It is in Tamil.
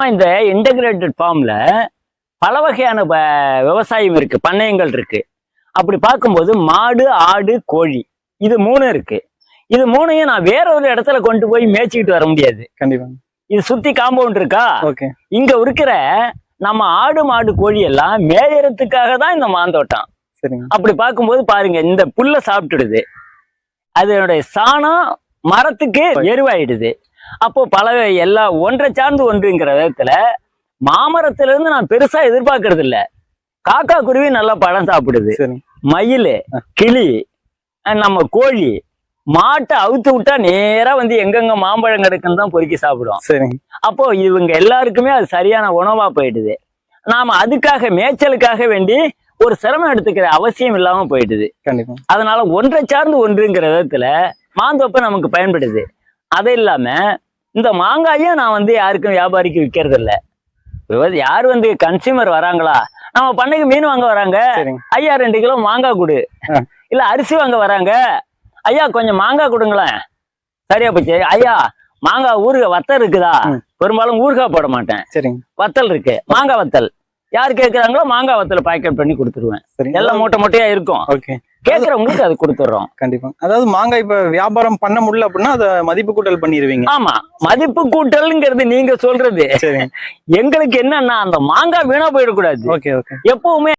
இந்த இன்டகிரேட்டட் ஃபார்ம்ல பல வகையான விவசாயம் இருக்கு, பண்ணையங்கள் இருக்கு. அப்படி பார்க்கும்போது மாடு, ஆடு, கோழி இது 3 இருக்கு. இது 3ஐயும் நான் வேற ஒரு இடத்துல கொண்டு போய் மேய்ச்சிக்கிட்டு வர முடியாது. கண்டிப்பா. இது சுத்தி காம்பவுண்ட் இருக்கா, ஓகே. இங்க இருக்கிற நம்ம ஆடு, மாடு, கோழி எல்லாம் மேயறதுக்காக தான் இந்த மாந்தோட்டம். சரிங்க. அப்படி பார்க்கும்போது பாருங்க, இந்த புல்ல சாப்பிட்டுடுது, அதனுடைய சாணம் மரத்துக்கு எருவாயிடுது. அப்போ பல எல்லாம் ஒன்றை சார்ந்து ஒன்றுங்கிற விதத்துல மாமரத்துல இருந்து நான் பெருசா எதிர்பார்க்கறது இல்ல. காக்கா குருவி நல்லா பழம் சாப்பிடுது, மயில், கிளி, நம்ம கோழி, மாட்டை அவுத்து விட்டா நேரா வந்து எங்கெங்க மாம்பழம் கிடக்குன்னு தான் பொறுக்கி சாப்பிடும். அப்போ இவங்க எல்லாருக்குமே அது சரியான உணவா போயிடுது. நாம அதுக்காக மேய்ச்சலுக்காக வேண்டி ஒரு சிரமம் எடுத்துக்கிற அவசியம் இல்லாம போயிடுது. அதனால ஒன்றை சார்ந்து ஒன்றுங்கிற விதத்துல மாந்தோப்பை நமக்கு பயன்படுது. அது இல்லாம இந்த மாங்காயும் நான் வந்து யாருக்கும் வியாபாரிக்கு விற்கிறது இல்ல. யாரு வந்து கன்சியூமர் வராங்களா, நம்ம பண்ணைக்கு மீன் வாங்க வராங்க, ஐயா 2 கிலோ மாங்காய் கொடு, இல்ல அரிசி வாங்க வராங்க, ஐயா கொஞ்சம் மாங்காய் கொடுங்களேன், சரியா போச்சு. ஐயா மாங்காய் ஊறுகாய் வத்தல் இருக்குதா, பெரும்பாலும் ஊறுகாய் போட மாட்டேன், வத்தல் இருக்கு, மாங்காய் வத்தல் யாரு கேட்கறாங்களோ மாங்காய் வத்தல பேக்கெட் பண்ணி கொடுத்துருவேன். எல்லாம் மூட்டை மூட்டையா இருக்கும், கேட்கறவங்களுக்கு அது கொடுத்துடுறோம். கண்டிப்பா. அதாவது மாங்காய் இப்ப வியாபாரம் பண்ண முடியல அப்படின்னா அதை மதிப்பு கூட்டல் பண்ணிடுவீங்க. ஆமா, மதிப்பு கூட்டல்ங்கிறது நீங்க சொல்றது. எங்களுக்கு என்னன்னா அந்த மாங்காய் வீணா போயிடக்கூடாது. எப்பவுமே